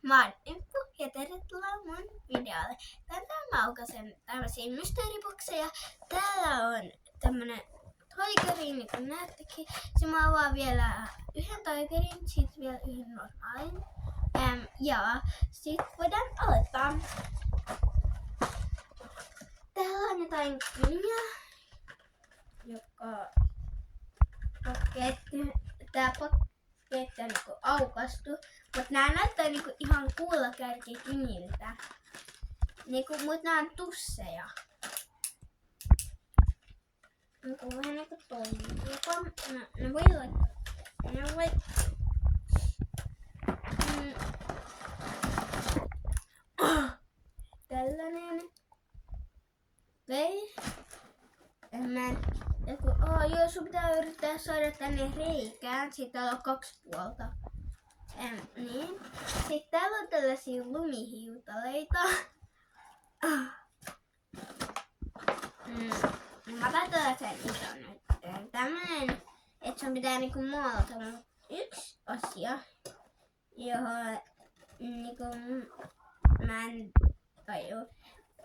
Mä oon Imppu ja tervetuloa mun videolle. Tänään mä aukasen tämmösiä mysteeribokseja. Täällä on tämmönen toikeri, niin kuin näettekin. Sitten mä avaan vielä yhden toikerin, sit vielä yhden normaalin. Ja sit voidaan aloittaa. Täällä on jotain kyniä, joka tää paketti on niinku aukastu, mut nää näyttää niinku ihan kuulakärkikyniltä. Mut nää on tusseja. Niinku vähän niinku toimii. Ne voi laittaa. Ne voi... Tällainen. Vei. Joo, sun pitää yrittää saada tänne reikään. Sitten täällä on 2 puolta. Niin. Sitten täällä on tällaisia lumihiutaleita. Mä otan tällaisen ison nyt. Tämmönen, että sun pitää niinku maalata yksi asia, johon niinku mä en tajua.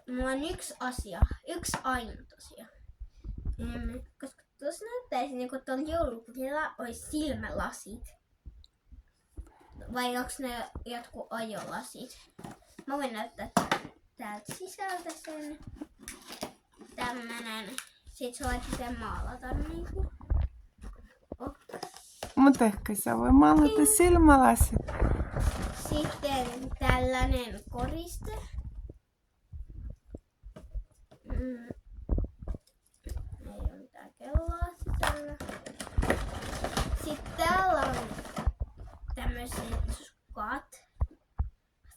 Mulla on yksi asia, yksi ainut asia. Koska tuossa näyttäisi niinku tuolla joulupukilla olisi silmälasit. Vai onks ne jotkut ajolasit? Mä voin näyttää täältä sisältä sen. Tämmönen. Sit sä voit sen maalata niinku. Mut ehkä sä voi maalata silmälasit. Sitten tällainen koriste. Ei ole mitään kelloa sisällä. Sitten täällä on tämmöiset sukat.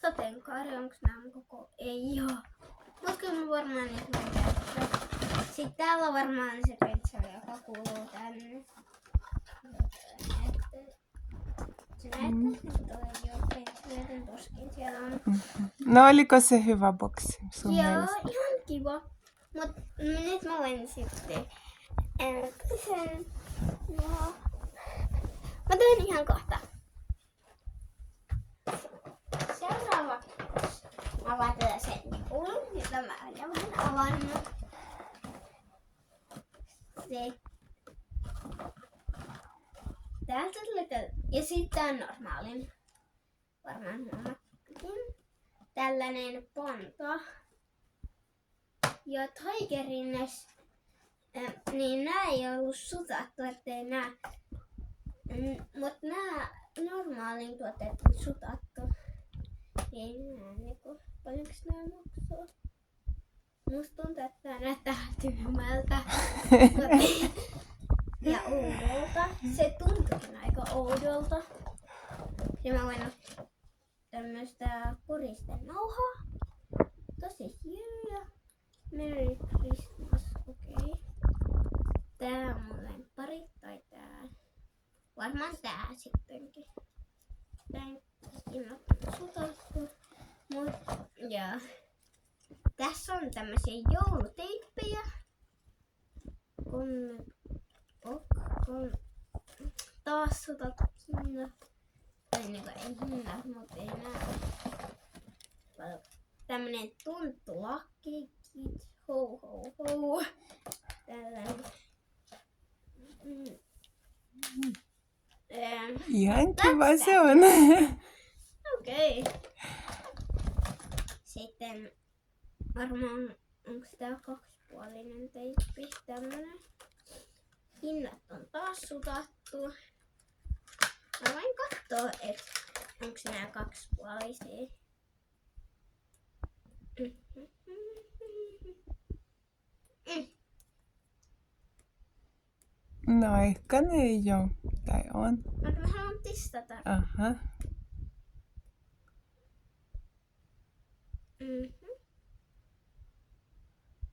Sateenkaari, onks nää koko? Ei oo. Mut kyllä mä varmaan niitä voin käyttää. Sitten täällä on varmaan se penseli, joka kuuluu tänne. Se näyttää, että toi jo penseleiden tuskin siellä on. No oliko se hyvä boksi sun Joo, mielestä? ihan kiva. Mut nyt mä voin sitten sen. Joo. Mä tulen ihan kohta. Seuraavaksi mä avaan tällaisen nipulun, jota mä olen jo vähän avannut. Täältä tulee ja sitten on normaalin. Varmaan huomattiin. Tällainen ponto. Ja toikerinnes, niin nää ei ollut sutattu, ettei nää. Mut nää normaalin tuotteet on sutattu. Ei nää niinku, paljonks nää maksoo? Musta tuntuu, että tää näyttää tyhmältä. Ja oudolta. Se tuntuukin aika oudolta. Ja mä voin ottaa tämmöstä koristenauhaa. Tosi hienoja. Merry Christmas, okei. Tää on mun lemppari, tai tää. Varmaan tää sittenkin. Tää ei ole sutattu. Ja tässä on tämmösiä jouluteippejä. Taas sutattu hinnat. Tai niinku ei hinnat, mut ei nää. Tämmönen tunttulakki. Ho ho ho. Tällainen. Ihan kiva se on. Okei. Sitten varmaan onko tää 2-puolinen teippi. Tämmönen. Hinnat on taas sutattu. Mä voin kattoo, et onko nää 2-puolisia. No ehkä ne ei oo. Tai on. Mä haluan testata. Aha.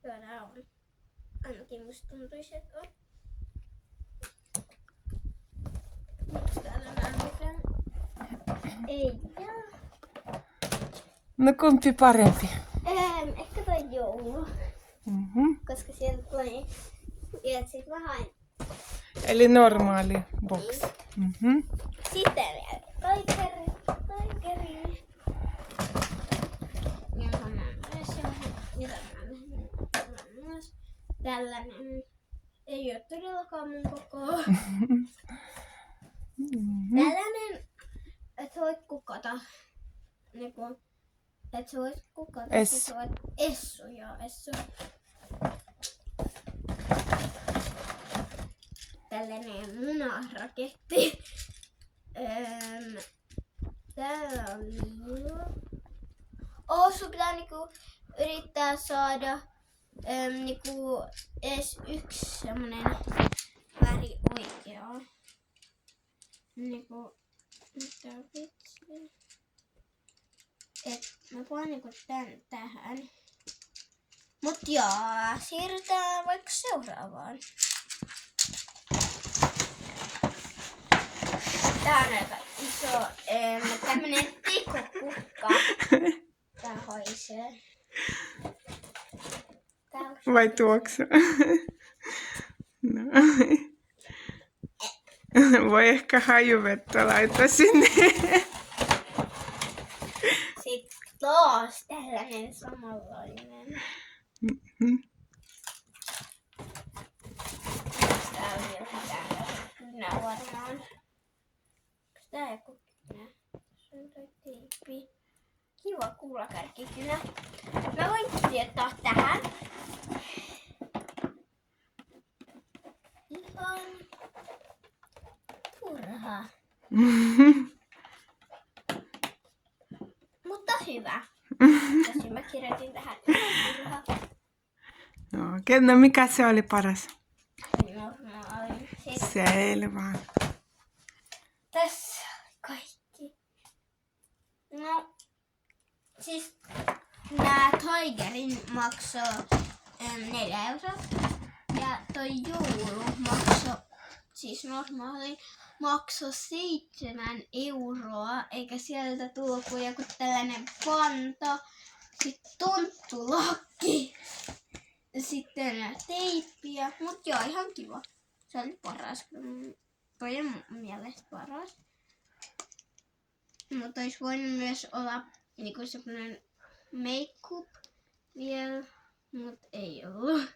Täällä on. Ainakin musta tuntuisi, että on. Onks täällä nää mitään? Ei jää. No kumpi parempi? Ehkä toi joulu. Koska sieltä tulee. Ja sit mä hain. Eli normaali box. Sitten vielä toikeri. tällainen. Ei ole todellakaan mun kokoa. Mhm. Tällainen, että voit kukata. Niinku, että sä voit kukata. Essu. Sä voit essu, joo, essu. Tällainen munaraketti. Täällä on sun pitää niinku yrittää saada niinku edes yksi semmonen väri oikeaa. Niinku, mitä vitsi. Et mä panen niinku tän tähän. Mut joo, siirrytään vaikka seuraavaan. Tää on aika iso tämmönen tikokukka. Tää hoisee. Vai tuoksu? No. Voi ehkä hajuvettä laittaa sinne. Sitten taas tällainen samanlainen. Mhm. Tää on vielä täällä kynä varmaan. Onks tää joku kynä? Se on toi teippi. Kiva kuulakärkikynä. Mä voin kirjoittaa tähän. Ihan turha. Mutta hyvä. Tosin mä kirjoitin tähän ihan turha. No, no, mikä se oli paras? Normaali. Sitten Selvä. tässä kaikki. No, siis nää Tigerin maksoi 4 euroa. Ja toi joulu maksoi, siis normaali maksoi 7 euroa. Eikä sieltä tullut kuin joku tällainen panta. Sitten tonttulakki. Sitten teippiä. Mut joo, ihan kiva. Se oli paras. Toi on mun mielestä paras. Mutta olisi voinut myös olla niinku semmonen make-up vielä, mut ei ollut.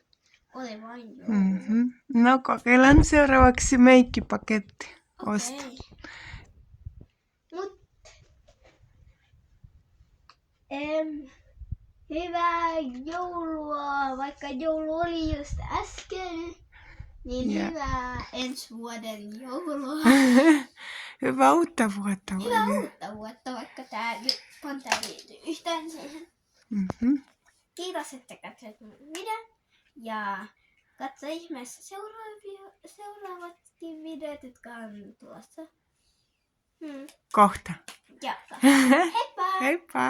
Oli vain joulu. Mhm. No, kokeillaan seuraavaksi meikkipaketti. Osta. Okei. Mut hyvää joulua, vaikka joulu oli just äsken, niin Ja. hyvää ensi vuoden joulua. Hyvää uutta vuotta. Hyvää uutta vuotta, vaikka tää panta ei liity yhtään siihen. Mhm. Kiitos, että katsoit mun videon. Ja katso ihmeessä seuraavatkin videot, jotka on tulossa. Kohta. Ja heippa! Heippa!